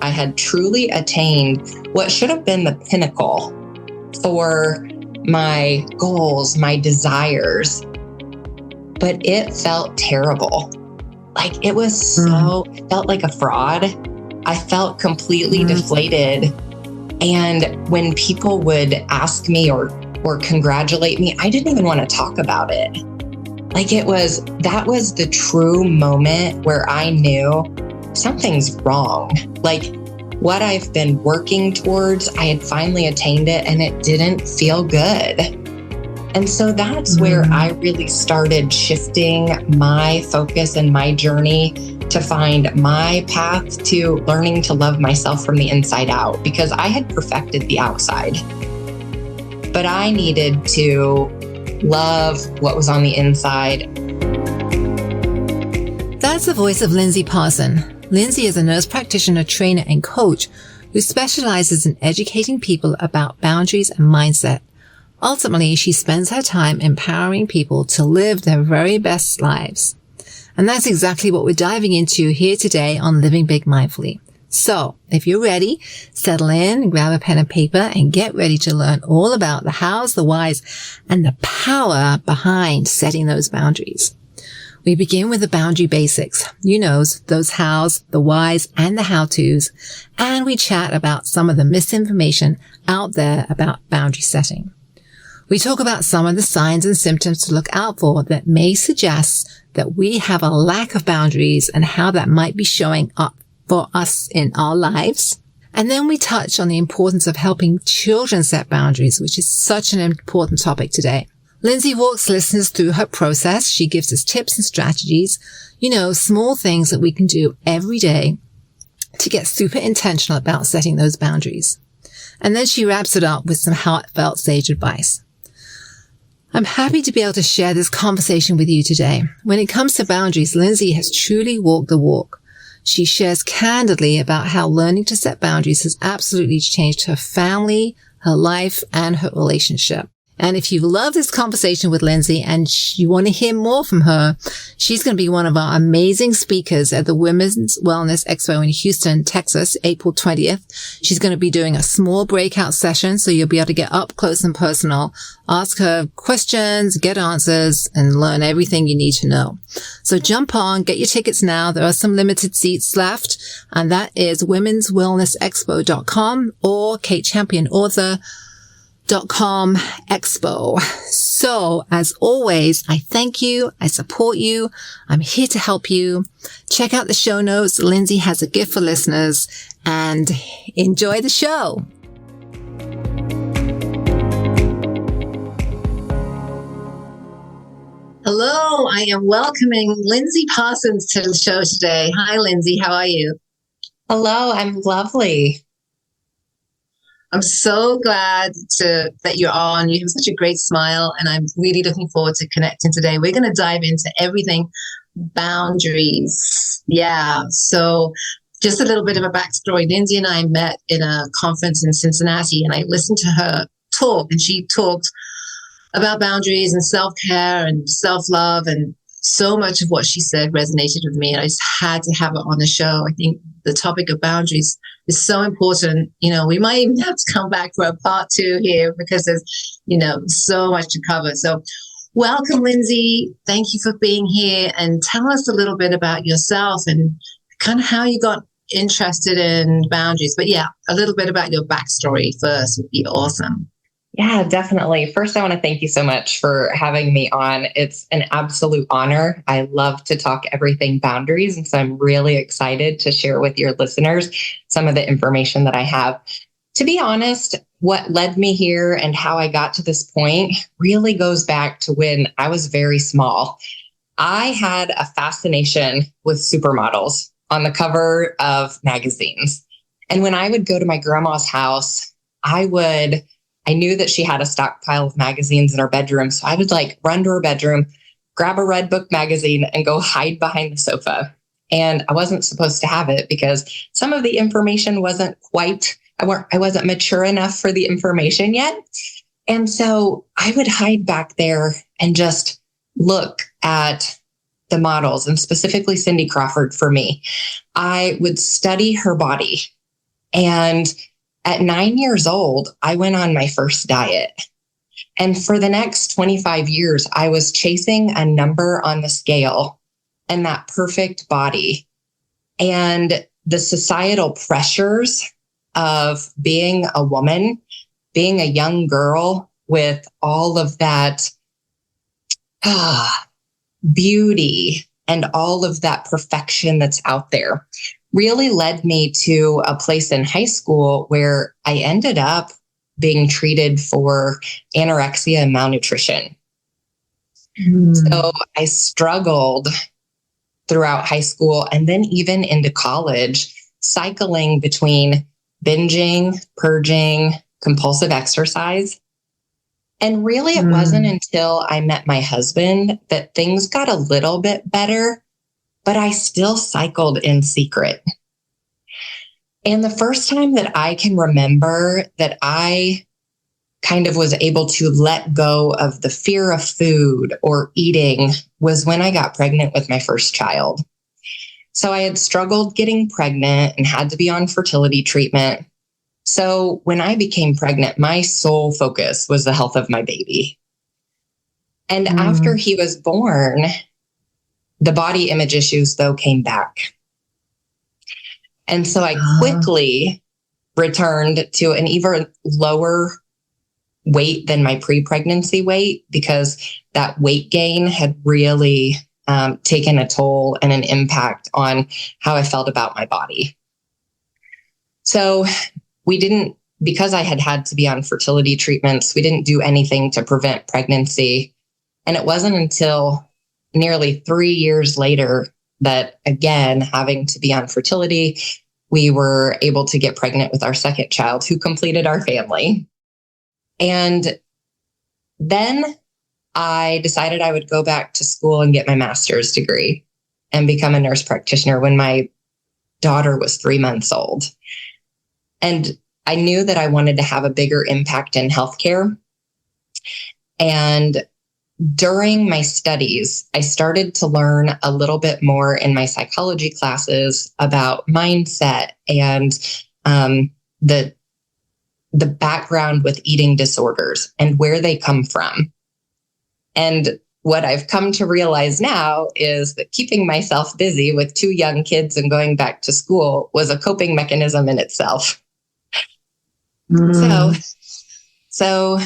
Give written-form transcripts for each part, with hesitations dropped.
I had truly attained what should have been the pinnacle for my goals, my desires. But it felt terrible. Like it was it felt like a fraud. I felt completely deflated. And when people would ask me or congratulate me, I didn't even want to talk about it. Like that was the true moment where I knew something's wrong. Like what I've been working towards, I had finally attained it and it didn't feel good. And so that's where I really started shifting my focus and my journey to find my path to learning to love myself from the inside out, because I had perfected the outside, but I needed to love what was on the inside. That's the voice of Lindsey Parson. Lindsey is a nurse practitioner, trainer, and coach who specializes in educating people about boundaries and mindset. Ultimately, she spends her time empowering people to live their very best lives. And that's exactly what we're diving into here today on Living Big Mindfully. So, if you're ready, settle in, grab a pen and paper, and get ready to learn all about the hows, the whys, and the power behind setting those boundaries. We begin with the boundary basics. You know, those hows, the whys, and the how-tos. And we chat about some of the misinformation out there about boundary setting. We talk about some of the signs and symptoms to look out for that may suggest that we have a lack of boundaries and how that might be showing up for us in our lives. And then we touch on the importance of helping children set boundaries, which is such an important topic today. Lindsey walks listeners through her process. She gives us tips and strategies, small things that we can do every day to get super intentional about setting those boundaries. And then she wraps it up with some heartfelt sage advice. I'm happy to be able to share this conversation with you today. When it comes to boundaries, Lindsey has truly walked the walk. She shares candidly about how learning to set boundaries has absolutely changed her family, her life, and her relationship. And if you love this conversation with Lindsey and you want to hear more from her, she's going to be one of our amazing speakers at the Women's Wellness Expo in Houston, Texas, April 20th. She's going to be doing a small breakout session, so you'll be able to get up close and personal, ask her questions, get answers, and learn everything you need to know. So jump on, get your tickets now. There are some limited seats left, and that is womenswellnessexpo.com or katechampionauthor.com expo. So as always, I thank you. I support you. I'm here to help you. Check out the show notes. Lindsey has a gift for listeners, and enjoy the show. Hello, I am welcoming Lindsey Parsons to the show today. Hi, Lindsey. How are you? Hello, I'm lovely. I'm so glad that you're on. You have such a great smile, and I'm really looking forward to connecting today. We're going to dive into everything boundaries. Yeah. So just a little bit of a backstory. Lindsey and I met in a conference in Cincinnati, and I listened to her talk, and she talked about boundaries and self-care and self-love, and so much of what she said resonated with me, and I just had to have it on the show. I think the topic of boundaries is so important. We might even have to come back for a part 2 here because there's, so much to cover. So welcome, Lindsey. Thank you for being here, and tell us a little bit about yourself and kind of how you got interested in boundaries. But yeah, a little bit about your backstory first would be awesome. Yeah, definitely. First, I want to thank you so much for having me on. It's an absolute honor. I love to talk everything boundaries. And so I'm really excited to share with your listeners some of the information that I have. To be honest, what led me here and how I got to this point really goes back to when I was very small. I had a fascination with supermodels on the cover of magazines. And when I would go to my grandma's house, I knew that she had a stockpile of magazines in her bedroom. So I would run to her bedroom, grab a red book magazine, and go hide behind the sofa. And I wasn't supposed to have it because some of the information wasn't I wasn't mature enough for the information yet. And so I would hide back there and just look at the models, and specifically Cindy Crawford for me. I would study her body. And at 9 years old, I went on my first diet. And for the next 25 years, I was chasing a number on the scale and that perfect body. And the societal pressures of being a woman, being a young girl with all of that beauty and all of that perfection that's out there really led me to a place in high school where I ended up being treated for anorexia and malnutrition. So I struggled throughout high school and then even into college, cycling between binging, purging, compulsive exercise. And really, it wasn't until I met my husband that things got a little bit better, but I still cycled in secret. And the first time that I can remember that I kind of was able to let go of the fear of food or eating was when I got pregnant with my first child. So I had struggled getting pregnant and had to be on fertility treatment. So when I became pregnant, my sole focus was the health of my baby. And after he was born, the body image issues, though, came back. And so I quickly returned to an even lower weight than my pre-pregnancy weight because that weight gain had really taken a toll and an impact on how I felt about my body. So because I had to be on fertility treatments, we didn't do anything to prevent pregnancy. And it wasn't until nearly 3 years later that, again, having to be on fertility, we were able to get pregnant with our second child, who completed our family. And then I decided I would go back to school and get my master's degree and become a nurse practitioner when my daughter was 3 months old. And I knew that I wanted to have a bigger impact in healthcare. And during my studies, I started to learn a little bit more in my psychology classes about mindset and the background with eating disorders and where they come from. And what I've come to realize now is that keeping myself busy with 2 young kids and going back to school was a coping mechanism in itself. So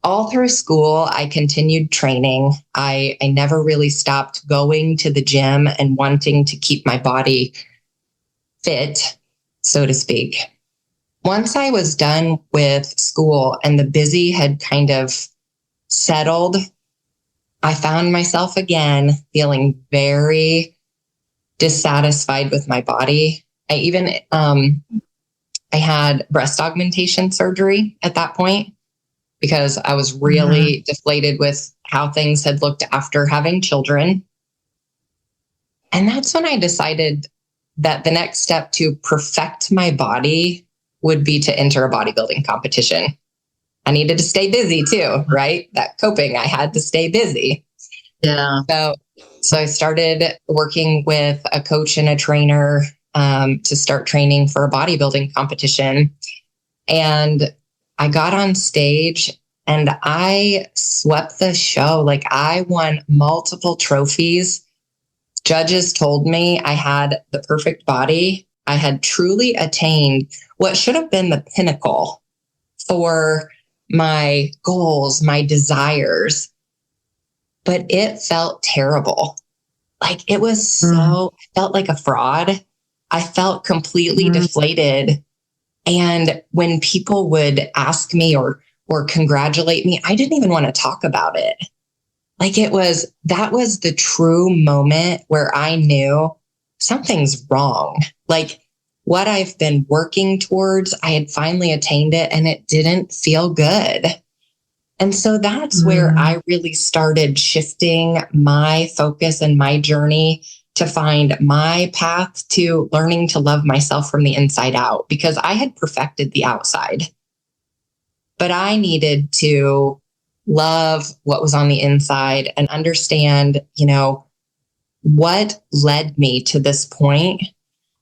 all through school, I continued training. I never really stopped going to the gym and wanting to keep my body fit, so to speak. Once I was done with school and the busy had kind of settled, I found myself again feeling very dissatisfied with my body. I had breast augmentation surgery at that point because I was really deflated with how things had looked after having children. And that's when I decided that the next step to perfect my body would be to enter a bodybuilding competition. I needed to stay busy too, right? That coping, I had to stay busy. Yeah. So I started working with a coach and a trainer to start training for a bodybuilding competition. And I got on stage and I swept the show. Like, I won multiple trophies. Judges told me I had the perfect body. I had truly attained what should have been the pinnacle for my goals, my desires. But it felt terrible. Like, it was I felt like a fraud. I felt completely deflated. And when people would ask me or congratulate me, I didn't even want to talk about it. Like, that was the true moment where I knew something's wrong. Like, what I've been working towards, I had finally attained it and it didn't feel good. And so that's where I really started shifting my focus and my journey to find my path to learning to love myself from the inside out, because I had perfected the outside, but I needed to love what was on the inside and understand, what led me to this point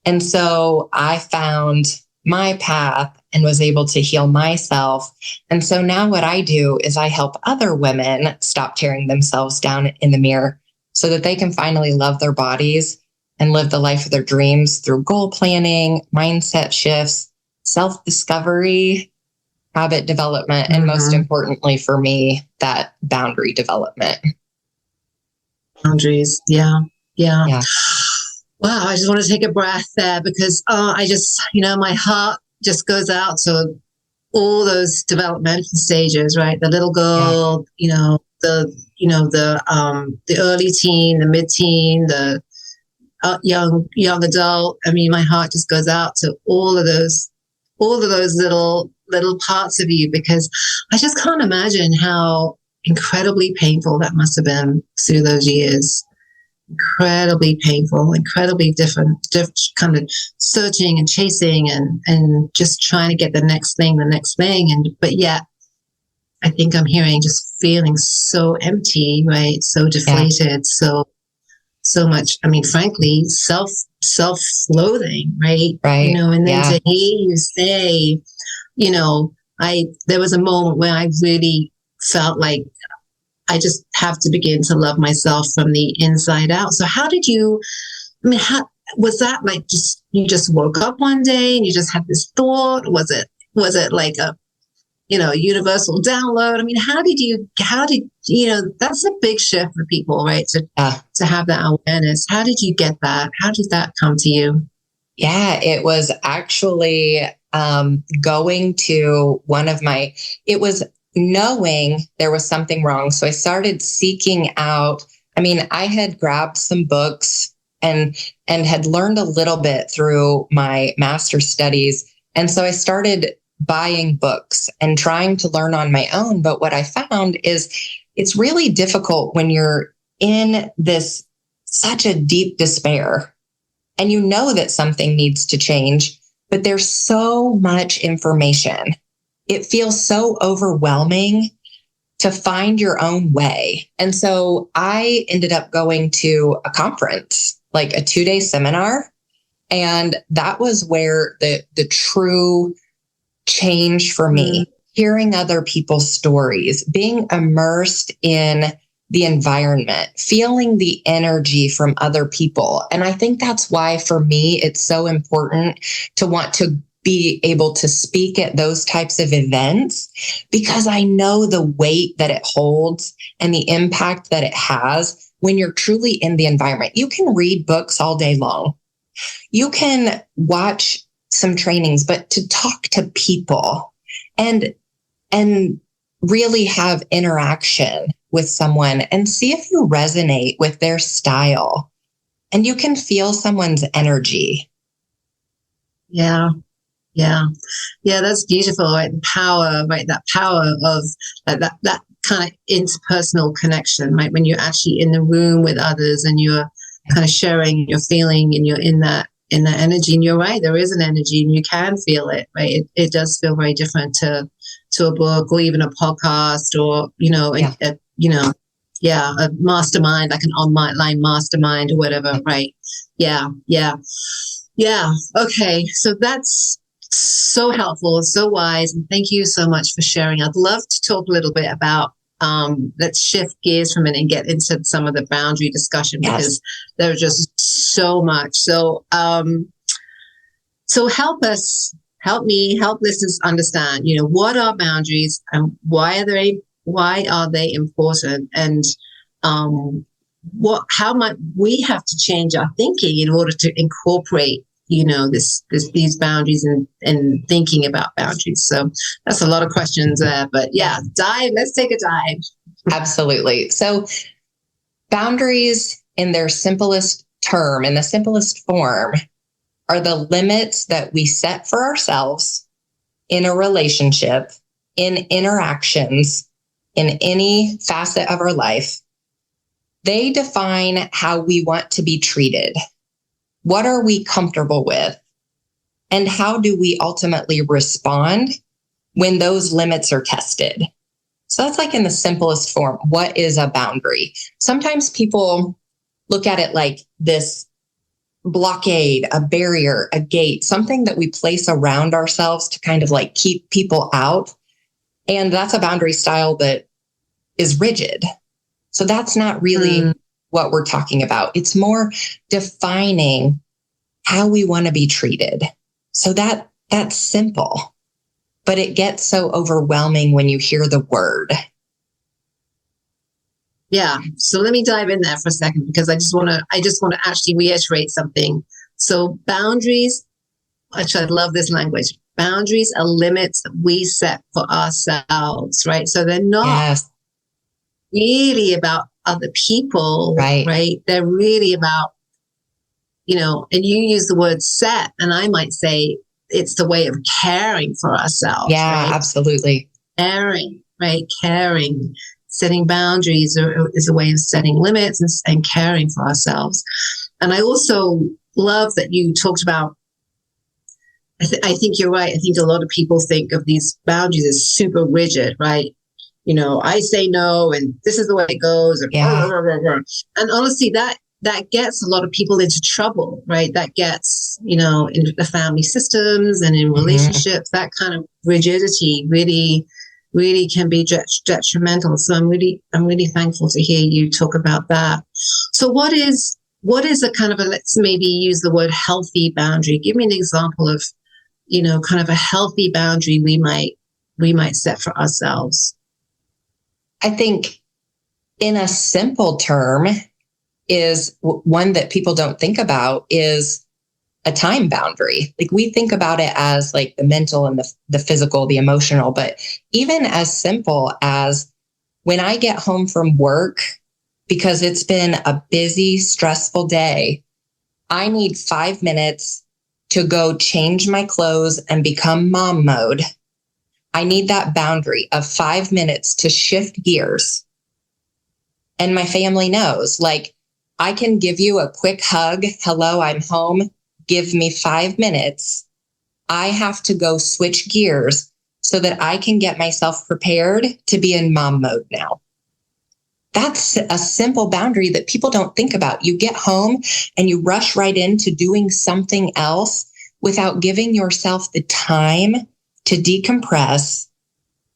And so I found my path and was able to heal myself. And so now what I do is I help other women stop tearing themselves down in the mirror so that they can finally love their bodies and live the life of their dreams through goal planning, mindset shifts, self-discovery, habit development, and most importantly for me, that boundary development. Boundaries. Yeah. Wow. I just want to take a breath there because I just, my heart just goes out to all those developmental stages, right? The little girl, the early teen, the mid-teen, the young adult. I mean, my heart just goes out to all of those little parts of you, because I just can't imagine how incredibly painful that must have been through those years. Incredibly painful, incredibly different kind of searching and chasing and just trying to get the next thing. But yet I think I'm hearing just feeling so empty, right? So deflated, so much. I mean, frankly, self-loathing, right? Right. And then to hear you say, there was a moment where I really felt like I just have to begin to love myself from the inside out. So how was that like you just woke up one day and you just had this thought? Was it like a, universal download? I mean, how did that's a big shift for people, right? To have that awareness. How did you get that? How did that come to you? Yeah, it was actually going to it was knowing there was something wrong. So I started seeking out. I mean, I had grabbed some books and had learned a little bit through my master's studies. And so I started buying books and trying to learn on my own. But what I found is it's really difficult when you're in this such a deep despair and you know that something needs to change, but there's so much information. It feels so overwhelming to find your own way. And so I ended up going to a conference, like a 2-day seminar. And that was where the true change for me, hearing other people's stories, being immersed in the environment, feeling the energy from other people. And I think that's why for me, it's so important to want to be able to speak at those types of events, because I know the weight that it holds and the impact that it has when you're truly in the environment. You can read books all day long. You can watch some trainings, but to talk to people and really have interaction with someone and see if you resonate with their style, and you can feel someone's energy. Yeah, that's beautiful, right? The power, right? That power of that kind of interpersonal connection, right? When you're actually in the room with others and you're kind of sharing your feeling and you're in that energy. And you're right, there is an energy and you can feel it, right? It does feel very different to a book or even a podcast or, a mastermind, like an online mastermind or whatever, right? Yeah. Okay. So that's so helpful, so wise. And thank you so much for sharing. I'd love to talk a little bit about, let's shift gears for a minute and get into some of the boundary discussion, because there's just so much. So help listeners understand, what are boundaries and why are they important, and how might we have to change our thinking in order to incorporate these boundaries and thinking about boundaries. So that's a lot of questions there, but let's take a dive. Absolutely. So boundaries in their simplest term, in the simplest form, are the limits that we set for ourselves in a relationship, in interactions, in any facet of our life. They define how we want to be treated. What are we comfortable with? And how do we ultimately respond when those limits are tested? So that's like in the simplest form. What is a boundary? Sometimes people look at it like this blockade, a barrier, a gate, something that we place around ourselves to kind of like keep people out. And that's a boundary style that is rigid. So that's not really what we're talking about. It's more defining how we want to be treated. So that's simple, but it gets so overwhelming when you hear the word. Yeah. So let me dive in there for a second, because I just want to actually reiterate something. So boundaries, actually, I love this language. Boundaries are limits that we set for ourselves, right? So they're not really about other people, right? They're really about, and you use the word set, and I might say it's the way of caring for ourselves. Yeah, right? Absolutely. Caring, right? Caring. Setting boundaries is a way of setting limits and caring for ourselves. And I also love that you talked about, I think you're right. I think a lot of people think of these boundaries as super rigid, right? I say no, and this is the way it goes. And, and honestly, that gets a lot of people into trouble, right? That gets, in the family systems and in relationships, that kind of rigidity really can be detrimental. So I'm really thankful to hear you talk about that. So what is a kind of let's maybe use the word healthy boundary. Give me an example of, kind of a healthy boundary we might set for ourselves. I think in a simple term is one that people don't think about is a time boundary. Like we think about it as like the mental and the physical, the emotional, but even as simple as when I get home from work, because it's been a busy, stressful day, I need 5 minutes to go change my clothes and become mom mode. I need that boundary of 5 minutes to shift gears. And my family knows, like, I can give you a quick hug. Hello, I'm home. Give me 5 minutes. I have to go switch gears so that I can get myself prepared to be in mom mode now. That's a simple boundary that people don't think about. You get home and you rush right into doing something else without giving yourself the time to decompress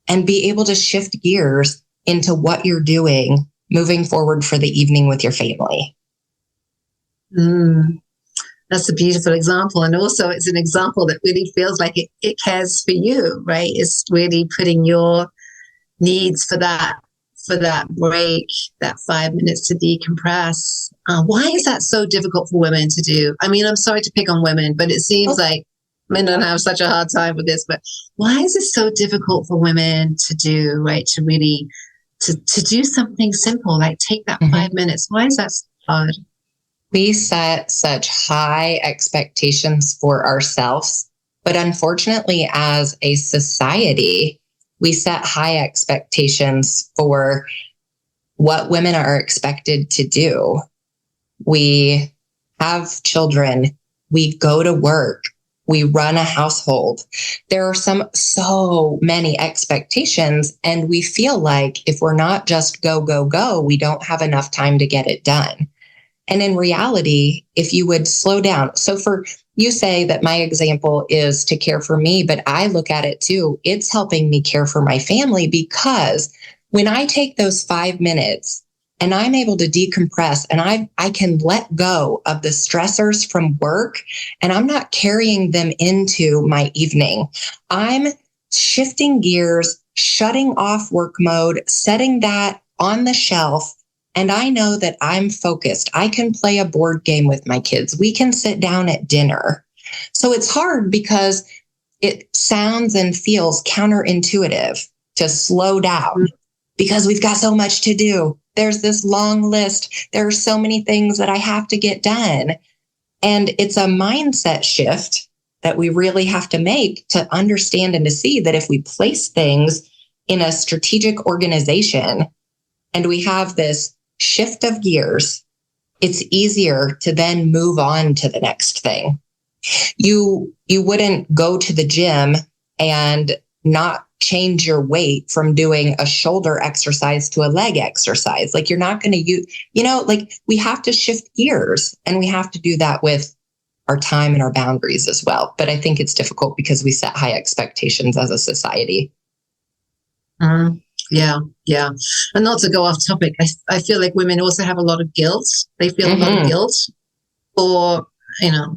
and be able to shift gears into what you're doing moving forward for the evening with your family. That's a beautiful example. And also it's an example that really feels like it cares for you, right? It's really putting your needs for that break, that 5 minutes to decompress. Why is that so difficult for women to do? I mean, I'm sorry to pick on women, but it seems like men don't have such a hard time with this. But why is it so difficult for women to do, right? To really, to do something simple, like take that 5 minutes. Why is that so hard? We set such high expectations for ourselves, but unfortunately, as a society, we set high expectations for what women are expected to do. We have children, we go to work, we run a household. There are so many expectations, and we feel like if we're not just go, go, go, we don't have enough time to get it done. And in reality, if you would slow down, so for you say that my example is to care for me, but I look at it too, it's helping me care for my family, because when I take those 5 minutes and I'm able to decompress and I can let go of the stressors from work and I'm not carrying them into my evening, I'm shifting gears, shutting off work mode, setting that on the shelf. And I know that I'm focused. I can play a board game with my kids. We can sit down at dinner. So it's hard because it sounds and feels counterintuitive to slow down because we've got so much to do. There's this long list. There are so many things that I have to get done. And it's a mindset shift that we really have to make to understand and to see that if we place things in a strategic organization and we have this shift of gears, it's easier to then move on to the next thing. You wouldn't go to the gym and not change your weight from doing a shoulder exercise to a leg exercise. Like you're not going to use, like we have to shift gears, and we have to do that with our time and our boundaries as well. But I think it's difficult because we set high expectations as a society. Yeah. And not to go off topic, I feel like women also have a lot of guilt. They feel a lot of guilt for,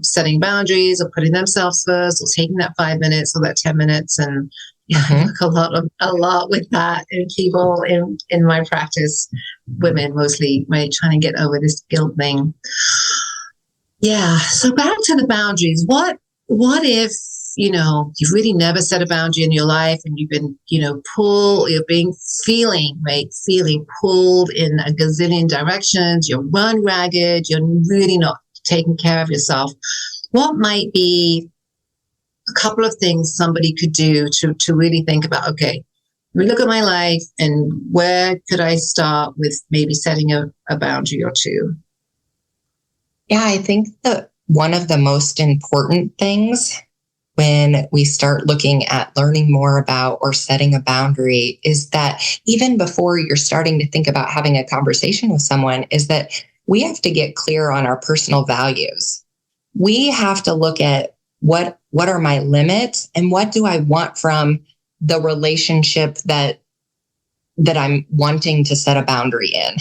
setting boundaries or putting themselves first or taking that 5 minutes or that 10 minutes. And I work a lot with that in people in my practice, women mostly, right, trying to get over this guilt thing. Yeah. So back to the boundaries. What if, you've really never set a boundary in your life and you've been, feeling pulled in a gazillion directions. You're run ragged. You're really not taking care of yourself. What might be a couple of things somebody could do to really think about, okay, let me look at my life and where could I start with maybe setting a boundary or two? Yeah, I think that one of the most important things when we start looking at learning more about or setting a boundary is that even before you're starting to think about having a conversation with someone, is that we have to get clear on our personal values. We have to look at what are my limits and what do I want from the relationship that I'm wanting to set a boundary in.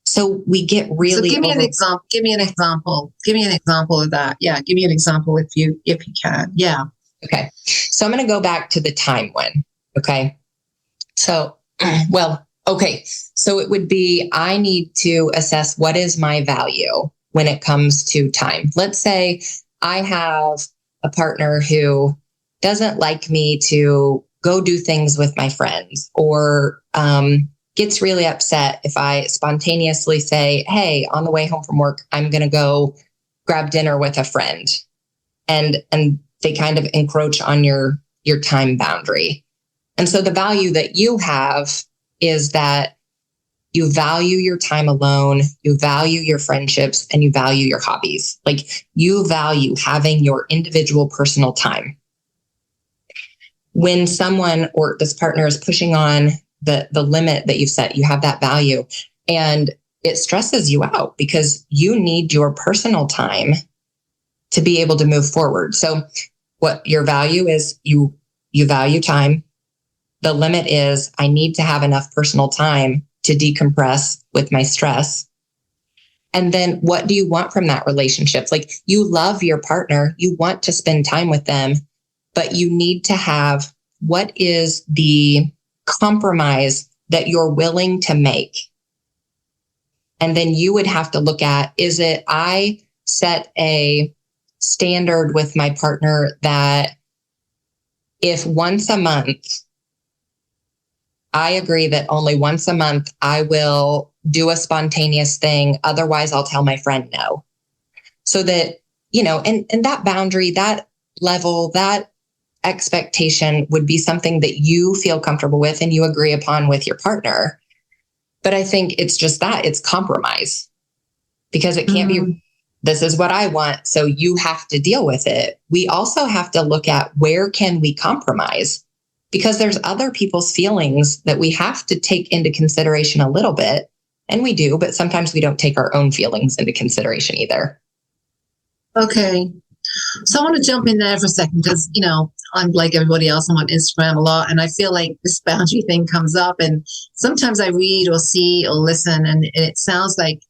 So we get really. So give me an example. Give me an example of that. Yeah, give me an example if you can. Yeah. Okay. So I'm going to go back to the time one. Okay. So, okay. So it would be, I need to assess what is my value when it comes to time. Let's say I have a partner who doesn't like me to go do things with my friends, or gets really upset if I spontaneously say, hey, on the way home from work, I'm going to go grab dinner with a friend. And they kind of encroach on your time boundary. And so the value that you have is that you value your time alone, you value your friendships, and you value your hobbies. Like, you value having your individual personal time. When someone or this partner is pushing on the limit that you've set, you have that value, and it stresses you out because you need your personal time to be able to move forward. So what your value is, you value time. The limit is, I need to have enough personal time to decompress with my stress. And then what do you want from that relationship? Like, you love your partner, you want to spend time with them, but you need to have, what is the compromise that you're willing to make? And then you would have to look at, is it, I set a standard with my partner that if once a month, I agree that only once a month I will do a spontaneous thing. Otherwise, I'll tell my friend no. So that, and that boundary, that level, that expectation would be something that you feel comfortable with and you agree upon with your partner. But I think it's just that it's compromise, because it can't be, this is what I want, so you have to deal with it. We also have to look at, where can we compromise? Because there's other people's feelings that we have to take into consideration a little bit. And we do, but sometimes we don't take our own feelings into consideration either. Okay. So I want to jump in there for a second because, I'm like everybody else, I'm on Instagram a lot, and I feel like this boundary thing comes up, and sometimes I read or see or listen, and it sounds like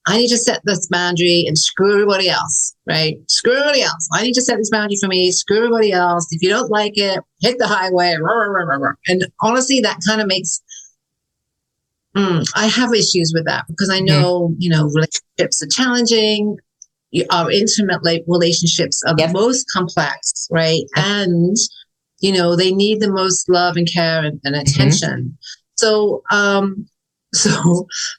I need to set this boundary and screw everybody else, right? Screw everybody else. I need to set this boundary for me, screw everybody else. If you don't like it, hit the highway. And honestly, that kind of makes, I have issues with that, because I know, relationships are challenging. Our intimate relationships are the most complex, right? And, they need the most love and care and attention. So,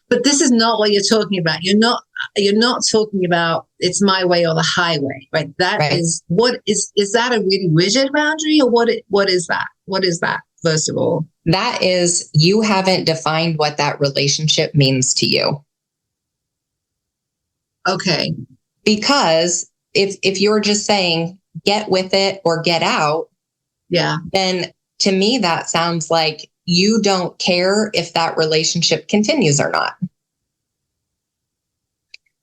but this is not what you're talking about. You're not talking about it's my way or the highway, right? That is, what is that a really rigid boundary, or what is that? What is that, first of all? That is, you haven't defined what that relationship means to you. Okay. Because if you're just saying get with it or get out, then to me that sounds like you don't care if that relationship continues or not.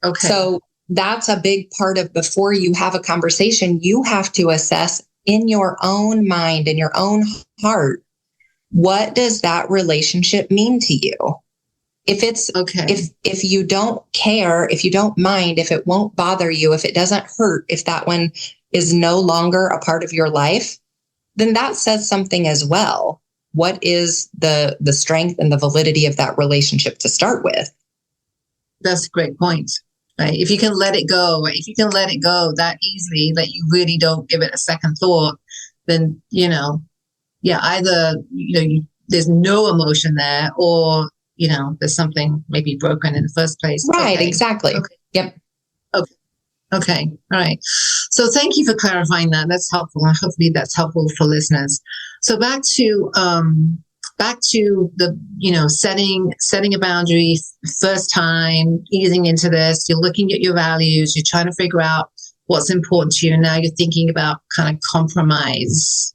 Okay. So that's a big part of, before you have a conversation, you have to assess in your own mind, in your own heart, what does that relationship mean to you? If it's okay, if you don't care, if you don't mind, if it won't bother you, if it doesn't hurt, if that one is no longer a part of your life, then that says something as well. What is the strength and the validity of that relationship to start with? That's a great point. Right? If you can let it go, right? If you can let it go that easily, that you really don't give it a second thought, then, either, there's no emotion there, or, there's something maybe broken in the first place. Right, okay. Exactly. Okay. Yep. Okay. All right. So thank you for clarifying that. That's helpful. And hopefully that's helpful for listeners. So back to the, setting a boundary first time, easing into this, you're looking at your values, you're trying to figure out what's important to you. And now you're thinking about kind of compromise,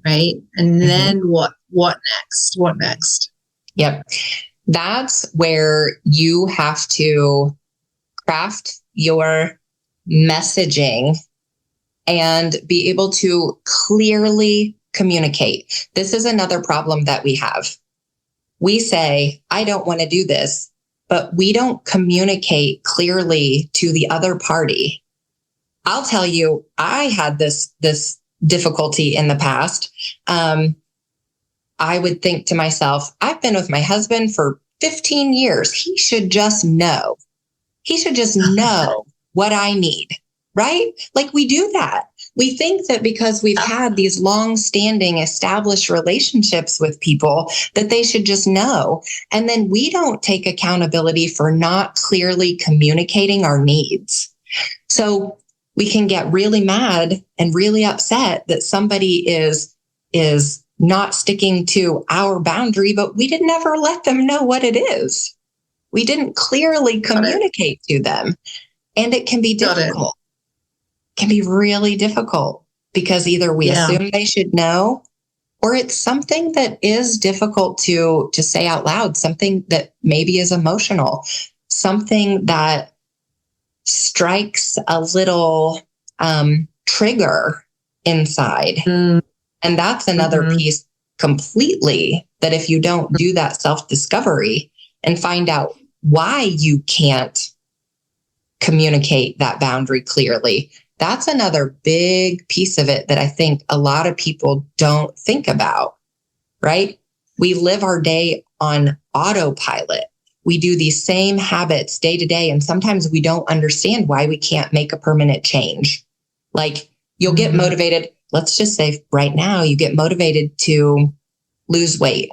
right? And then what next? What next? Yep. That's where you have to craft your messaging and be able to clearly communicate. This is another problem that we have. We say, I don't want to do this, but we don't communicate clearly to the other party. I'll tell you, I had this difficulty in the past. I would think to myself, I've been with my husband for 15 years. He should just know. He should just know what I need, right? Like, we do that. We think that because we've had these long-standing established relationships with people that they should just know. And then we don't take accountability for not clearly communicating our needs. So we can get really mad and really upset that somebody is not sticking to our boundary, but we didn't ever let them know what it is. We didn't clearly communicate to them. And it can be difficult. It can be really difficult because either we assume they should know, or it's something that is difficult to say out loud, something that maybe is emotional, something that strikes a little trigger inside. And that's another piece completely, that if you don't do that self-discovery and find out why you can't communicate that boundary clearly, that's another big piece of it that I think a lot of people don't think about, right? We live our day on autopilot. We do these same habits day to day, and sometimes we don't understand why we can't make a permanent change. Like, you'll get motivated. Let's just say right now, you get motivated to lose weight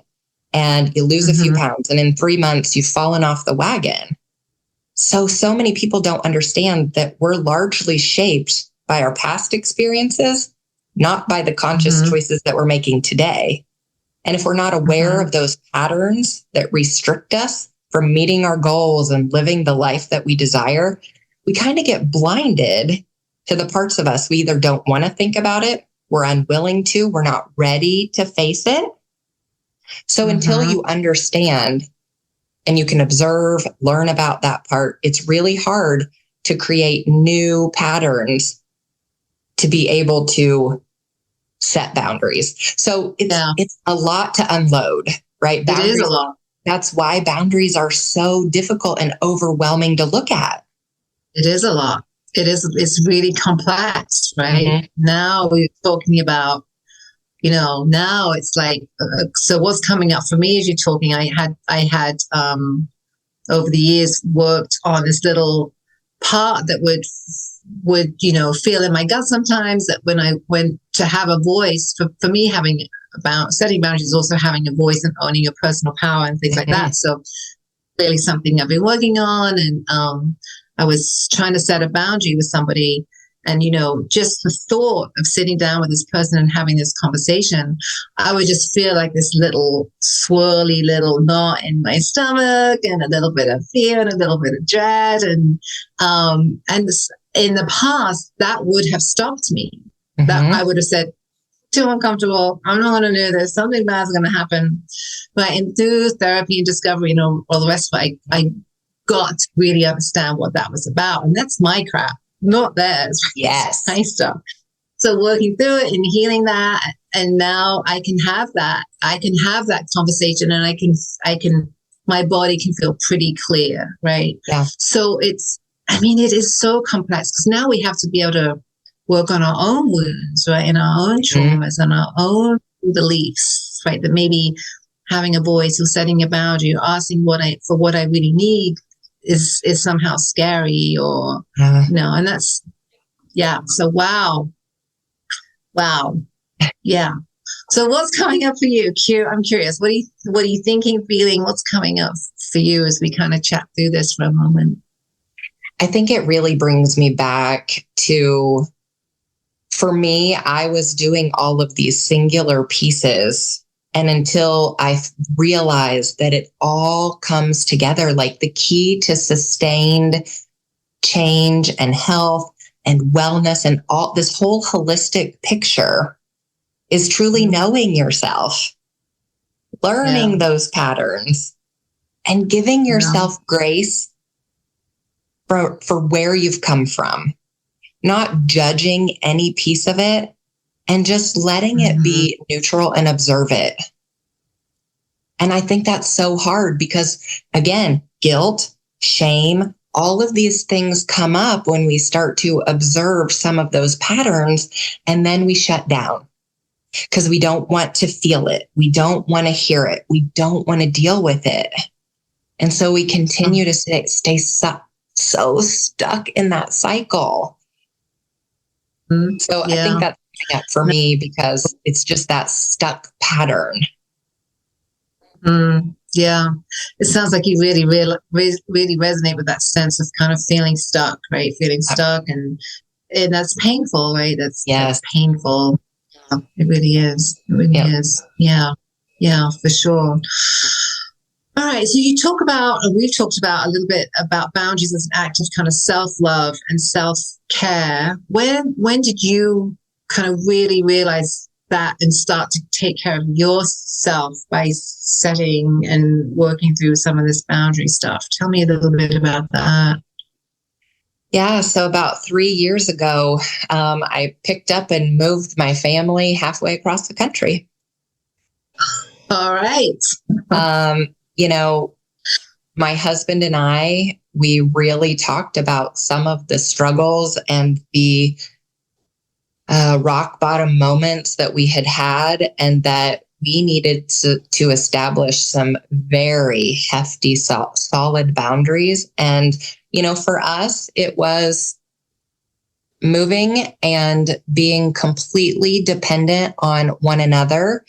and you lose a few pounds, and in 3 months, you've fallen off the wagon. So many people don't understand that we're largely shaped by our past experiences, not by the conscious choices that we're making today. And if we're not aware of those patterns that restrict us from meeting our goals and living the life that we desire, we kind of get blinded to the parts of us we either don't want to think about it, we're unwilling to, we're not ready to face it. So until you understand and you can observe, learn about that part, it's really hard to create new patterns to be able to set boundaries. So it's a lot to unload, right? Boundaries, it is a lot. That's why boundaries are so difficult and overwhelming to look at. It is a lot. It's really complex, right? Now we're talking about, now it's like, so what's coming up for me as you're talking, I had over the years worked on this little part that would feel in my gut sometimes, that when I went to have a voice, for me, having about setting boundaries is also having a voice and owning your personal power and things like that. So really something I've been working on. And I was trying to set a boundary with somebody, and, just the thought of sitting down with this person and having this conversation, I would just feel like this little swirly little knot in my stomach, and a little bit of fear and a little bit of dread. And in the past, that would have stopped me. That I would have said, too uncomfortable, I'm not going to do this, something bad is going to happen. But through therapy and discovery, all the rest of it, got to really understand what that was about. And that's my crap, not theirs. Yes. My stuff. So working through it and healing that. And now I can have that. I can have that conversation, and my body can feel pretty clear. Right. Yeah. So it is so complex, because now we have to be able to work on our own wounds, right? And our own traumas and our own beliefs, right? That maybe having a voice or setting a boundary or asking what I really need is somehow scary, or and that's, So wow. Yeah. So what's coming up for you? I'm curious. What are you thinking, feeling? What's coming up for you as we kind of chat through this for a moment? I think it really brings me back to, for me, I was doing all of these singular pieces, and until I realized that it all comes together, like the key to sustained change and health and wellness and all this whole holistic picture is truly knowing yourself, learning those patterns, and giving yourself grace for where you've come from, not judging any piece of it, and just letting it be neutral and observe it. And I think that's so hard because, again, guilt, shame, all of these things come up when we start to observe some of those patterns, and then we shut down because we don't want to feel it. We don't want to hear it. We don't want to deal with it. And so we continue to stay so stuck in that cycle. So I think that's coming up for me because it's just that stuck pattern. Yeah. It sounds like you really resonate with that sense of kind of feeling stuck, right? Feeling stuck, and that's painful, right? That's painful. Yeah, it really is. It really is. Yeah. Yeah, for sure. All right. So we've talked about a little bit about boundaries as an act of kind of self-love and self-care. When did you kind of really realize that and start to take care of yourself by setting and working through some of this boundary stuff? Tell me a little bit about that. Yeah. So about 3 years ago, I picked up and moved my family halfway across the country. All right. My husband and I, we really talked about some of the struggles and the rock bottom moments that we had, and that we needed to establish some very hefty, solid boundaries. And, for us, it was moving and being completely dependent on one another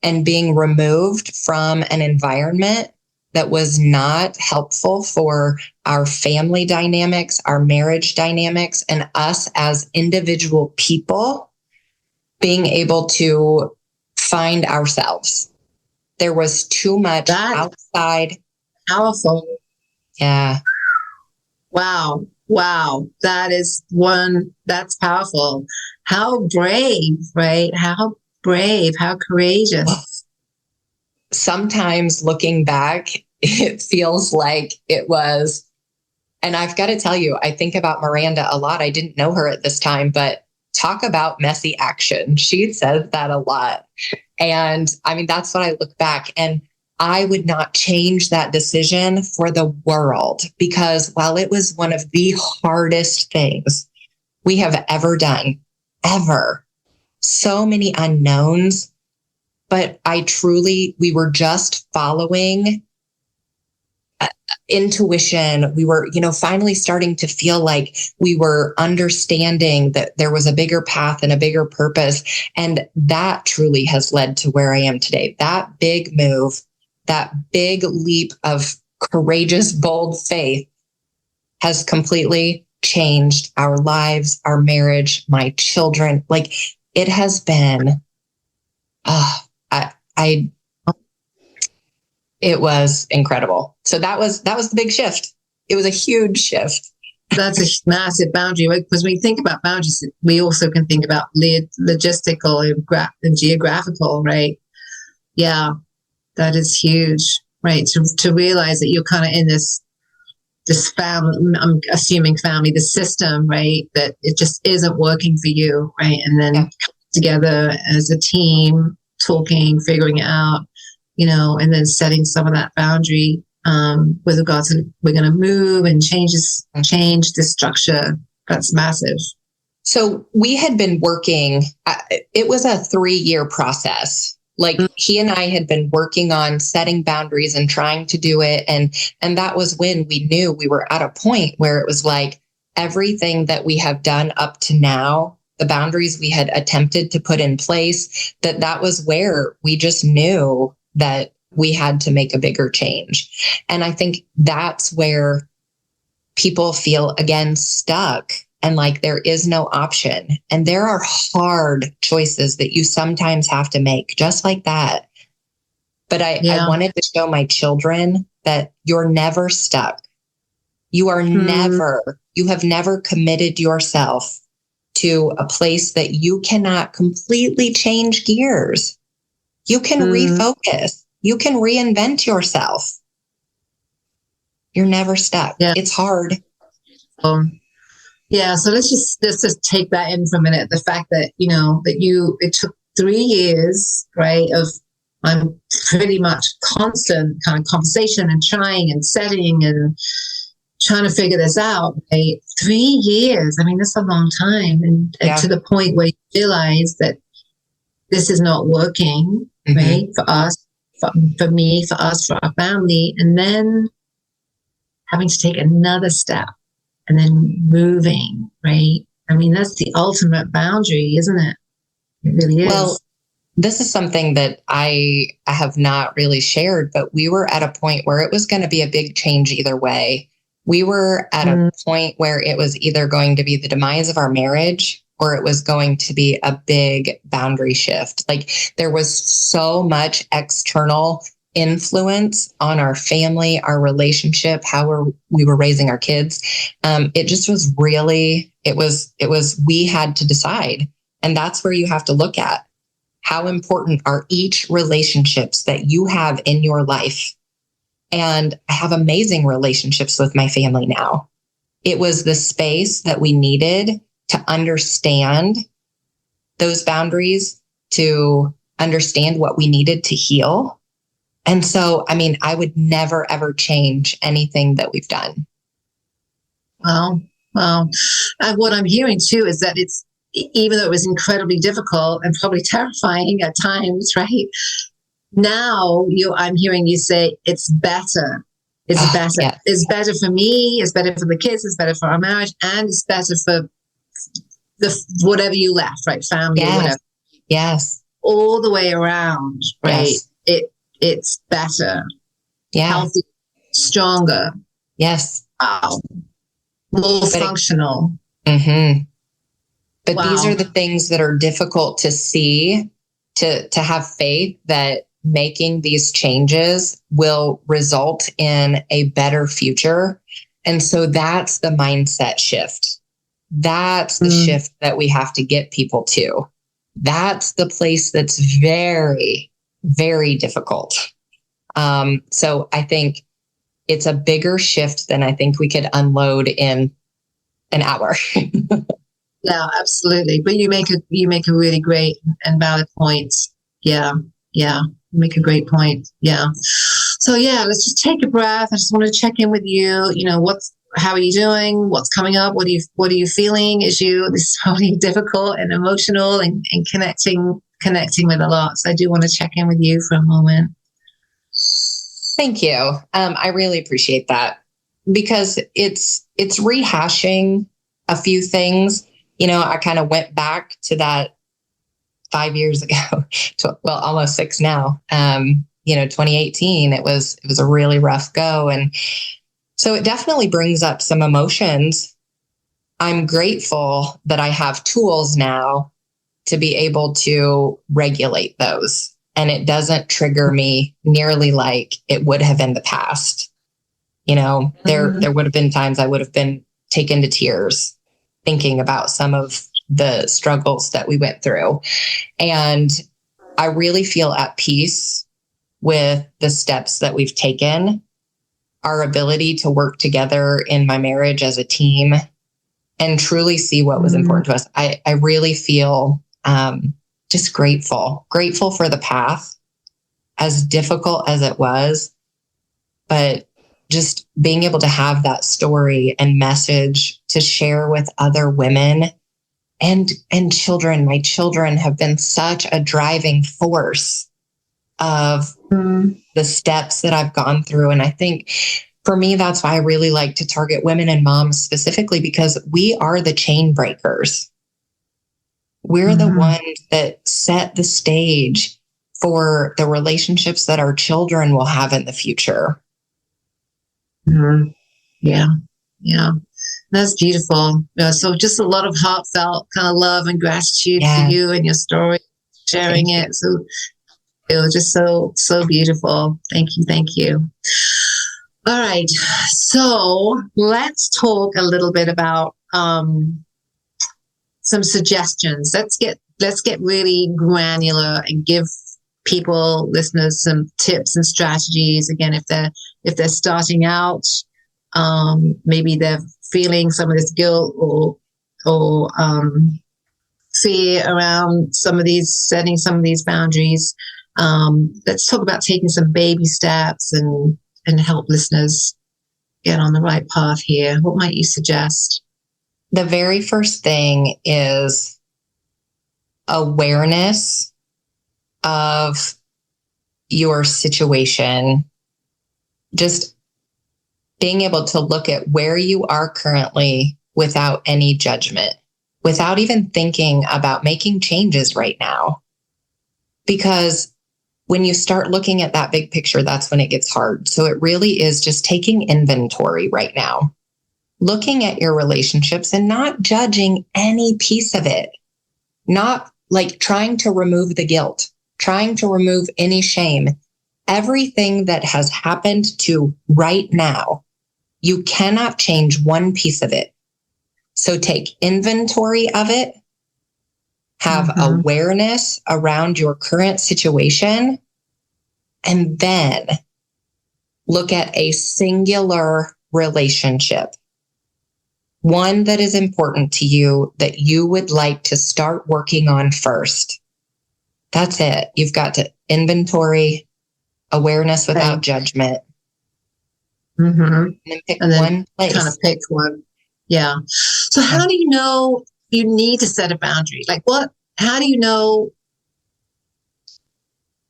and being removed from an environment that was not helpful for our family dynamics, our marriage dynamics, and us as individual people being able to find ourselves. There was too much outside. Powerful. Yeah. Wow. That's powerful. How brave, right? How brave, how courageous. Sometimes looking back, it feels like it was, and I've got to tell you, I think about Miranda a lot. I didn't know her at this time, but talk about messy action. She says that a lot. And that's what I look back, and I would not change that decision for the world, because while it was one of the hardest things we have ever done, ever, so many unknowns, but we were just following intuition. We were, finally starting to feel like we were understanding that there was a bigger path and a bigger purpose. And that truly has led to where I am today. That big move, that big leap of courageous, bold faith has completely changed our lives, our marriage, my children. Like, it has been, it was incredible. So that was the big shift. It was a huge shift. That's a massive boundary, right? Because when we think about boundaries, we also can think about logistical and geographical, right? Yeah, that is huge, right? To realize that you're kind of in this this family, I'm assuming family, the system, right? That it just isn't working for you, right? And then together as a team, talking, figuring it out, and then setting some of that boundary with regards to we're going to move and change this structure. That's massive. So we had been working, it was a 3-year process. Like he and I had been working on setting boundaries and trying to do it. And that was when we knew we were at a point where it was like everything that we have done up to now, the boundaries we had attempted to put in place, that was where we just knew that we had to make a bigger change. And I think that's where people feel again stuck and like there is no option. And there are hard choices that you sometimes have to make just like that. But I wanted to show my children that you're never stuck. You are you have never committed yourself to a place that you cannot completely change gears. You can refocus. You can reinvent yourself. You're never stuck. Yeah. It's hard. Yeah. So let's just take that in for a minute. The fact that, it took 3 years, right, of pretty much constant kind of conversation and trying and setting and trying to figure this out, right? 3 years. I mean, that's a long time. And to the point where you realize that this is not working, right? For us, for me, for us, for our family. And then having to take another step and then moving, right? I mean, that's the ultimate boundary, isn't it? It really is. Well, this is something that I have not really shared, but we were at a point where it was going to be a big change either way. We were at a point where it was either going to be the demise of our marriage or it was going to be a big boundary shift. Like there was so much external influence on our family, our relationship, how we were raising our kids. It just was really, we had to decide. And that's where you have to look at how important are each relationships that you have in your life. And I have amazing relationships with my family now. It was the space that we needed to understand those boundaries, to understand what we needed to heal. And so, I mean, I would never, ever change anything that we've done. Wow. And what I'm hearing too is that it's, even though it was incredibly difficult and probably terrifying at times, right? Now I'm hearing you say it's better. It's better. Yeah. It's better for me. It's better for the kids. It's better for our marriage. And it's better for whatever you left, right? Family, or whatever. Yes. All the way around, right? Yes. It's better. Yeah. Healthy, stronger. Yes. Wow. More functional. But these are the things that are difficult to see, to have faith that making these changes will result in a better future. And so that's the mindset shift. That's the shift that we have to get people to. That's the place that's very, very difficult. So I think it's a bigger shift than I think we could unload in an hour. Yeah, absolutely. But you make a really great and valid point. Yeah. You make a great point. Yeah. So let's just take a breath. I just want to check in with you. How are you doing? What's coming up? What are you feeling? This is probably difficult and emotional and connecting with a lot. So I do want to check in with you for a moment. Thank you. I really appreciate that because it's rehashing a few things. I kind of went back to that 5 years ago, almost 6 now. 2018, it was a really rough go. And so it definitely brings up some emotions. I'm grateful that I have tools now to be able to regulate those. And it doesn't trigger me nearly like it would have in the past. There would have been times I would have been taken to tears thinking about some of the struggles that we went through. And I really feel at peace with the steps that we've taken our ability to work together in my marriage as a team and truly see what was important to us. I really feel just grateful for the path, as difficult as it was, but just being able to have that story and message to share with other women and children. My children have been such a driving force of the steps that I've gone through. And I think for me, that's why I really like to target women and moms specifically, because we are the chain breakers. We're the ones that set the stage for the relationships that our children will have in the future. Yeah. That's beautiful. So just a lot of heartfelt kind of love and gratitude for you and your story, sharing it. So it was just so beautiful. Thank you. All right. So let's talk a little bit about some suggestions. Let's get really granular and give people, listeners, some tips and strategies. Again, if they're starting out, maybe they're feeling some of this guilt or fear around setting some of these boundaries. Let's talk about taking some baby steps and help listeners get on the right path here. What might you suggest? The very first thing is awareness of your situation. Just being able to look at where you are currently without any judgment, without even thinking about making changes right now. Because when you start looking at that big picture, that's when it gets hard. So it really is just taking inventory right now, looking at your relationships and not judging any piece of it, not like trying to remove the guilt, trying to remove any shame. Everything that has happened to right now, you cannot change one piece of it. So take inventory of it, have awareness around your current situation, and then look at a singular relationship, one that is important to you that you would like to start working on first. That's it. You've got to inventory, awareness without judgment. And then pick one place. Kind of pick one. Yeah. So how do you know you need to set a boundary? Like how do you know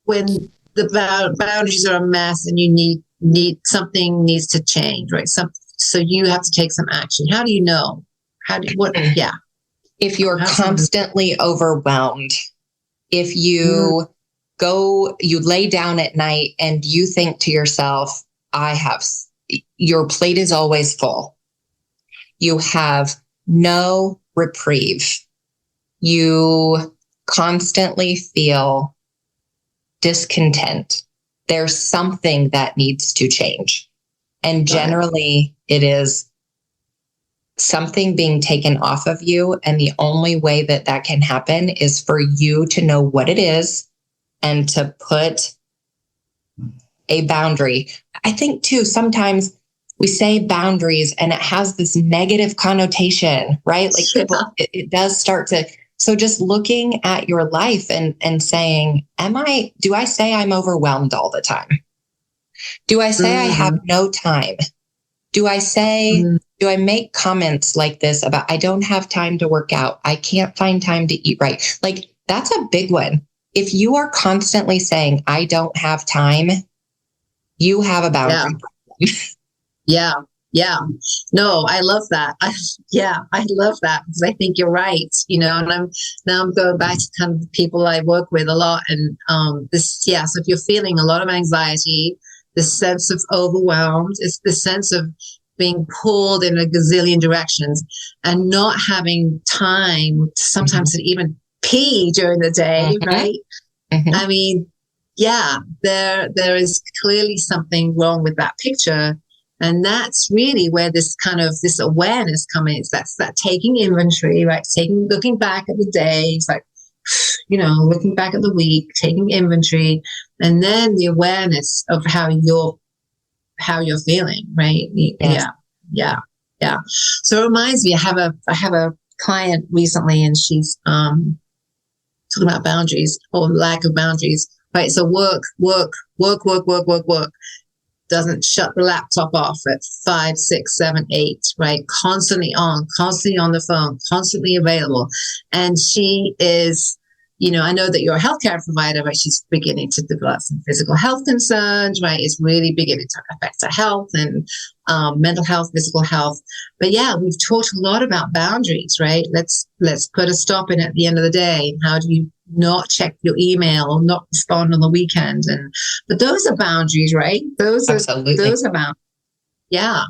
when the boundaries are a mess and you need something needs to change, right? So you have to take some action. How do you know? If you're constantly overwhelmed, if you you lay down at night and you think to yourself, your plate is always full. You have no reprieve. You constantly feel discontent. There's something that needs to change. And generally it is something being taken off of you. And the only way that can happen is for you to know what it is and to put a boundary. I think too, sometimes we say boundaries and it has this negative connotation, right? Like people, it does start to, so just looking at your life and saying, do I say I'm overwhelmed all the time? Do I say I have no time? Do I say, do I make comments like this about, I don't have time to work out. I can't find time to eat right. Like that's a big one. If you are constantly saying, I don't have time, you have a boundary problem. Yeah. No, I love that. I love that because I think you're right. And I'm going back to kind of the people I work with a lot. And so if you're feeling a lot of anxiety, the sense of overwhelmed, it's the sense of being pulled in a gazillion directions and not having time sometimes to even pee during the day, right? I mean, there is clearly something wrong with that picture. And that's really where this awareness comes. That's that taking inventory, right? Looking back at the day, it's like, looking back at the week, taking inventory, and then the awareness of how you're how you're feeling, right? Yes. Yeah. So it reminds me, I have a client recently, and she's talking about boundaries or lack of boundaries, right? So work, doesn't shut the laptop off at 5, 6, 7, 8, right? Constantly on the phone, constantly available. And she is, I know that you're a healthcare provider, right? She's beginning to develop some physical health concerns, right? It's really beginning to affect her health and mental health, physical health. But yeah, we've talked a lot about boundaries, right? Let's put a stop in at the end of the day. How do you not check your email or not respond on the weekend? But those are boundaries, right? Those are boundaries. Yeah.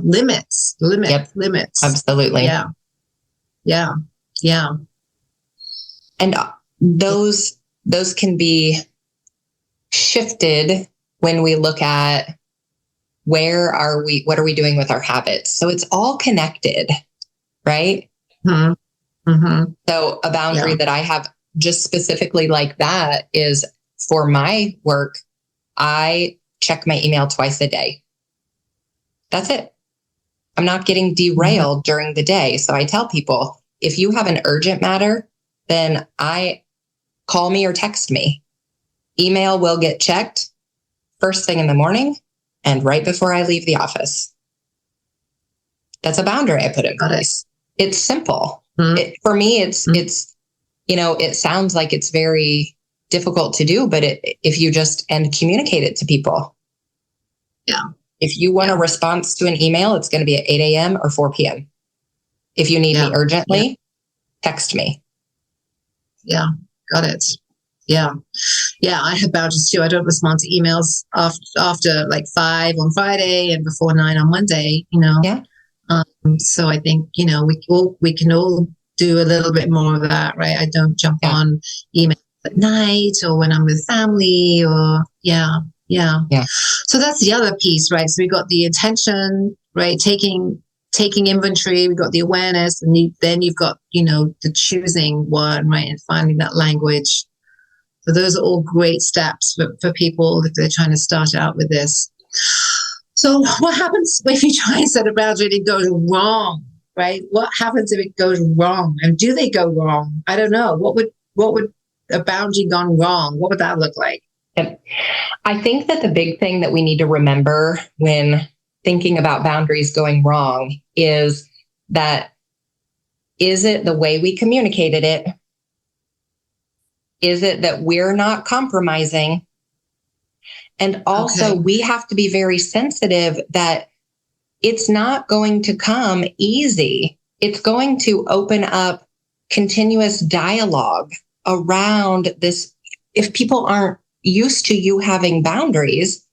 Limits. Yep. Limits. Absolutely. Yeah. And those can be shifted when we look at what are we doing with our habits. So it's all connected, right? Mm-hmm. Mm-hmm. So a boundary that I have just specifically like that is for my work, I check my email twice a day. That's it. I'm not getting derailed during the day. So I tell people, if you have an urgent matter, then call me or text me. Email will get checked first thing in the morning and right before I leave the office. That's a boundary I put in place. It's simple. Mm-hmm. For me, it's it sounds like it's very difficult to do, but if you just communicate it to people. Yeah. If you want a response to an email, it's going to be at 8 a.m. or 4 p.m. If you need me urgently, text me. Yeah, got it. Yeah, I have boundaries too. I don't respond to emails after like 5 on Friday and before 9 on Monday. Yeah. So I think we can all do a little bit more of that, right? I don't jump on email at night or when I'm with family or Yeah. So that's the other piece, right? So we got the intention, right? Taking inventory. We got the awareness, and then you've got the choosing one, right? And finding that language. So those are all great steps for people if they're trying to start out with this. So what happens if you try and set a boundary and it goes wrong, right? What happens if it goes wrong? And do they go wrong? I don't know. What would a boundary gone wrong? What would that look like? I think that the big thing that we need to remember when thinking about boundaries going wrong is it the way we communicated it? Is it that we're not compromising? And also we have to be very sensitive that it's not going to come easy. It's going to open up continuous dialogue around this. If people aren't used to you having boundaries,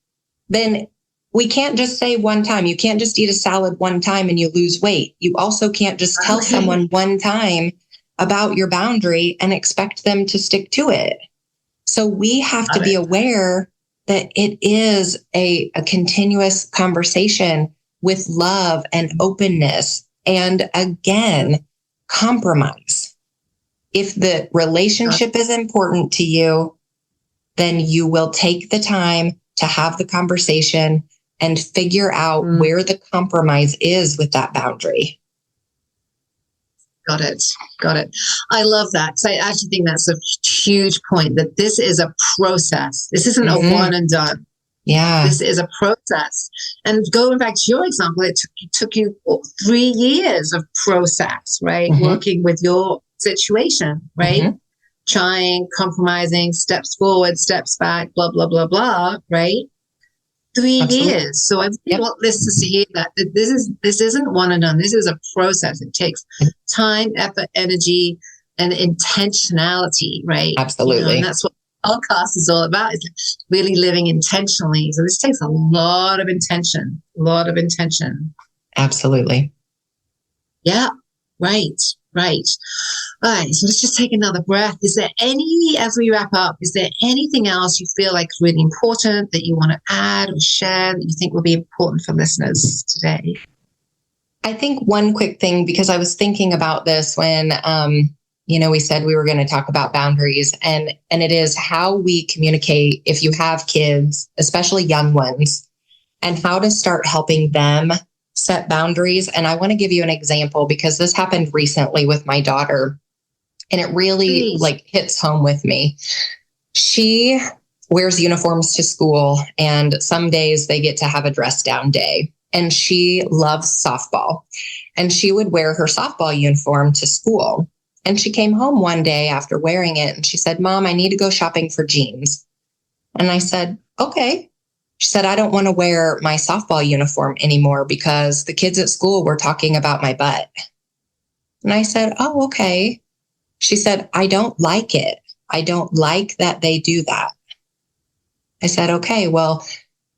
then we can't just say one time. You can't just eat a salad one time and you lose weight. You also can't just tell someone one time about your boundary and expect them to stick to it. So we have to be aware that it is a continuous conversation with love and openness. And again, compromise. If the relationship is important to you, then you will take the time to have the conversation and figure out where the compromise is with that boundary. Got it. I love that. So I actually think that's a huge point, that this is a process. This isn't a one and done. Yeah. This is a process. And going back to your example, it took you 3 years of process, right? Working with your situation, right? Trying, compromising, steps forward, steps back, blah, blah, blah, blah, right? 3 years. So I really want listeners to hear that this isn't one and done. This is a process. It takes time, effort, energy, and intentionality, right? Absolutely. And that's what podcast is all about, is really living intentionally. So this takes a lot of intention. Absolutely. Yeah. Right. All right, so let's just take another breath. As we wrap up, is there anything else you feel like is really important that you want to add or share that you think will be important for listeners today? I think one quick thing, because I was thinking about this when, we said we were going to talk about boundaries, and it is how we communicate. If you have kids, especially young ones, and how to start helping them set boundaries. And I want to give you an example because this happened recently with my daughter, and it really like hits home with me. She wears uniforms to school, and some days they get to have a dress down day. And she loves softball, and she would wear her softball uniform to school. And she came home one day after wearing it, and she said, "Mom, I need to go shopping for jeans." And I said, "Okay." She said, "I don't want to wear my softball uniform anymore because the kids at school were talking about my butt." And I said, "Oh, okay." She said, "I don't like it. I don't like that they do that." I said, "Okay, well,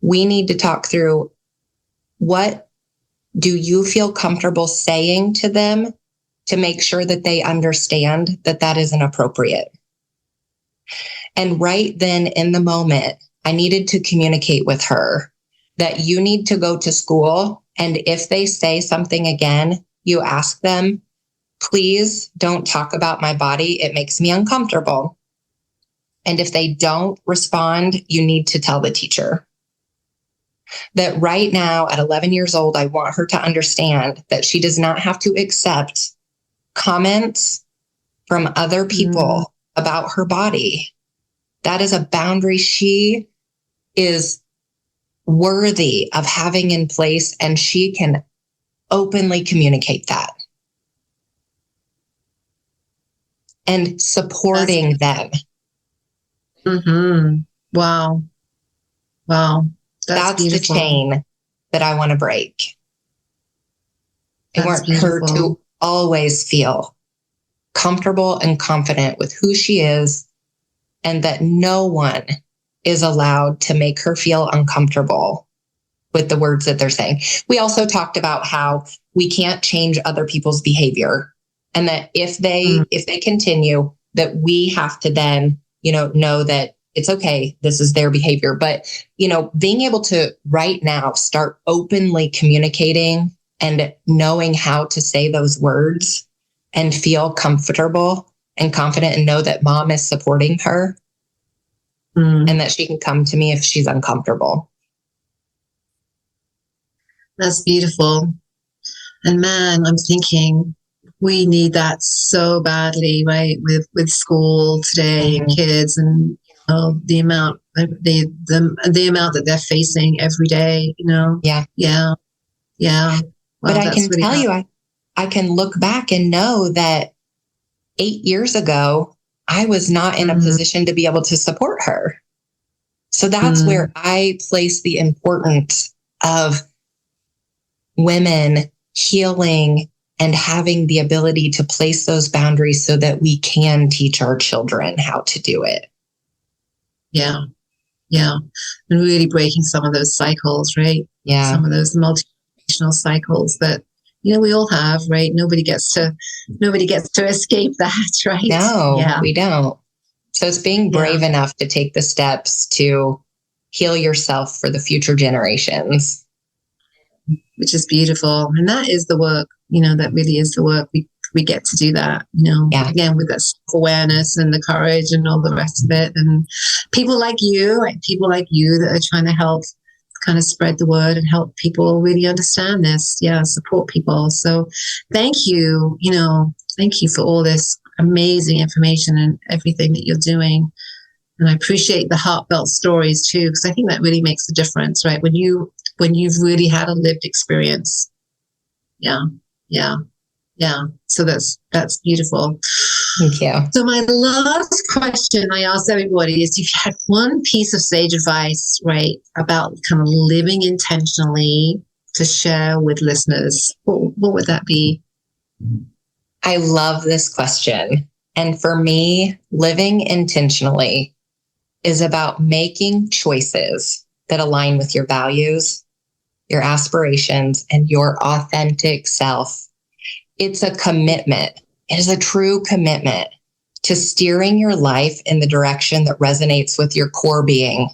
we need to talk through, what do you feel comfortable saying to them to make sure that they understand that that isn't appropriate?" And right then in the moment, I needed to communicate with her that you need to go to school. And if they say something again, you ask them, "Please don't talk about my body. It makes me uncomfortable." And if they don't respond, you need to tell the teacher. That right now at 11 years old, I want her to understand that she does not have to accept comments from other people about her body. That is a boundary she is worthy of having in place, and she can openly communicate that. And supporting them. Wow. Wow. That's the chain that I want to break. I want her to always feel comfortable and confident with who she is, and that no one is allowed to make her feel uncomfortable with the words that they're saying. We also talked about how we can't change other people's behavior, and that if they continue, that we have to then, know that it's okay, this is their behavior. But, being able to right now start openly communicating and knowing how to say those words and feel comfortable and confident and know that mom is supporting her and that she can come to me if she's uncomfortable. That's beautiful. And man, I'm thinking we need that so badly, right? With school today and kids, and the amount that they're facing every day. Yeah. But I can tell you, I can look back and know that 8 years ago, I was not in a position to be able to support her. So that's where I place the importance of women healing and having the ability to place those boundaries so that we can teach our children how to do it. Yeah. And really breaking some of those cycles, right? Yeah. Some of those multi-generational cycles that, we all have, right? Nobody gets to escape that, right? No, we don't. So it's being brave enough to take the steps to heal yourself for the future generations. Which is beautiful. And that is the work, that really is the work. We get to do that, again, with that self-awareness and the courage and all the rest of it. And people like you that are trying to help kind of spread the word and help people really understand this. Support people. So thank you, thank you for all this amazing information and everything that you're doing. And I appreciate the heartfelt stories too, because I think that really makes a difference, right? When you've really had a lived experience. Yeah. So that's beautiful. Thank you. So my last question I ask everybody is, if you had one piece of sage advice, right, about kind of living intentionally to share with listeners, what would that be? I love this question. And for me, living intentionally is about making choices that align with your values, your aspirations, and your authentic self. It's a commitment. It is a true commitment to steering your life in the direction that resonates with your core being,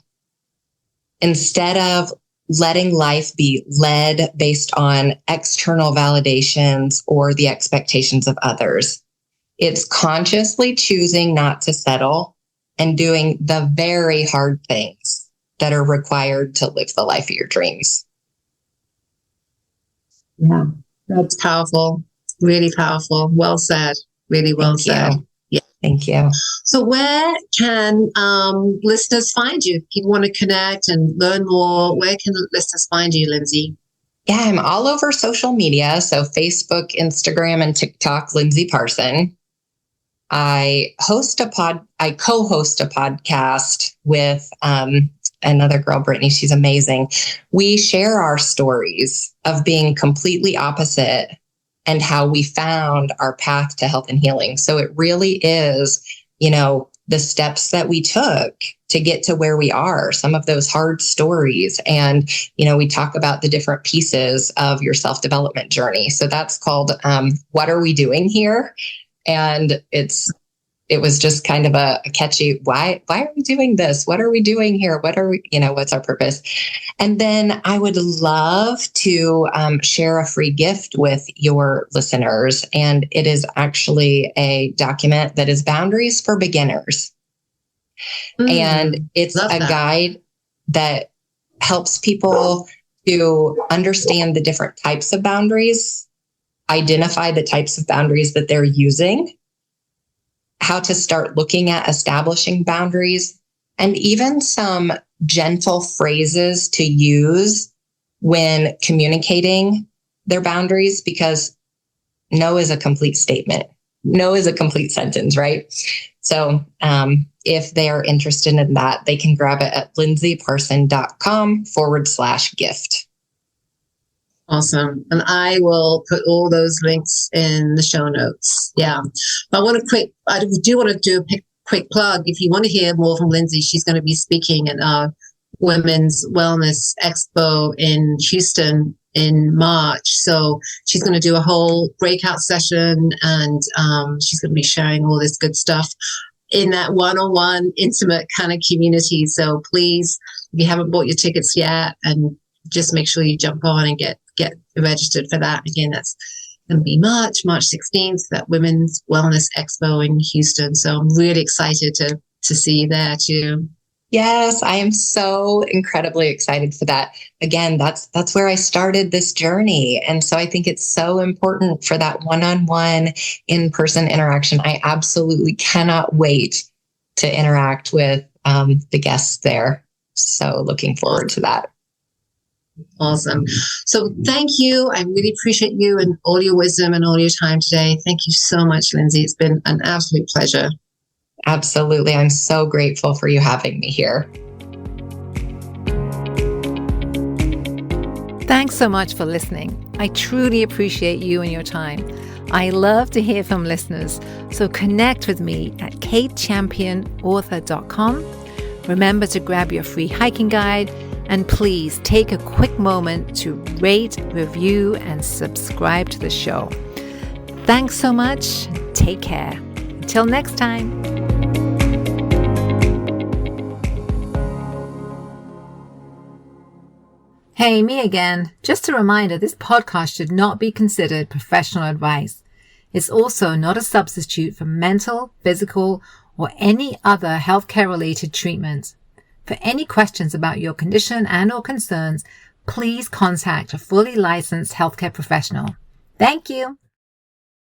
instead of letting life be led based on external validations or the expectations of others. It's consciously choosing not to settle and doing the very hard things that are required to live the life of your dreams. Yeah, that's powerful. Really powerful. Well said. Really well said. Yeah. Thank you. So where can listeners find you? If people want to connect and learn more, where can listeners find you, Lindsey? Yeah, I'm all over social media. So Facebook, Instagram, and TikTok, Lindsey Parson. I co-host a podcast with another girl, Brittany. She's amazing. We share our stories of being completely opposite and how we found our path to health and healing. So it really is, the steps that we took to get to where we are, some of those hard stories. And, we talk about the different pieces of your self-development journey. So that's called, What Are We Doing Here? And it was just kind of a catchy, why are we doing this? What are we doing here? What are we, what's our purpose? And then I would love to share a free gift with your listeners. And it is actually a document that is Boundaries for Beginners. And it's a guide that helps people to understand the different types of boundaries, identify the types of boundaries that they're using, how to start looking at establishing boundaries, and even some gentle phrases to use when communicating their boundaries, because no is a complete statement. No is a complete sentence, right? So if they are interested in that, they can grab it at lindseyparson.com/gift. Awesome. And I will put all those links in the show notes. Yeah. But I do want to do a quick plug. If you want to hear more from Lindsey, she's going to be speaking at our Women's Wellness Expo in Houston in March. So she's going to do a whole breakout session, and she's going to be sharing all this good stuff in that one-on-one intimate kind of community. So please, if you haven't bought your tickets yet, and just make sure you jump on and get registered for that. Again, that's going to be March 16th, that Women's Wellness Expo in Houston. So I'm really excited to see you there too. Yes, I am so incredibly excited for that. Again, that's where I started this journey. And so I think it's so important for that one-on-one in-person interaction. I absolutely cannot wait to interact with the guests there. So looking forward to that. Awesome. So thank you. I really appreciate you and all your wisdom and all your time today. Thank you so much, Lindsey. It's been an absolute pleasure. Absolutely. I'm so grateful for you having me here. Thanks so much for listening. I truly appreciate you and your time. I love to hear from listeners, so connect with me at katechampionauthor.com. Remember to grab your free hiking guide, and please take a quick moment to rate, review, and subscribe to the show. Thanks so much. Take care. Until next time. Hey, me again. Just a reminder, this podcast should not be considered professional advice. It's also not a substitute for mental, physical, or any other healthcare-related treatment. For any questions about your condition and/or concerns, please contact a fully licensed healthcare professional. Thank you.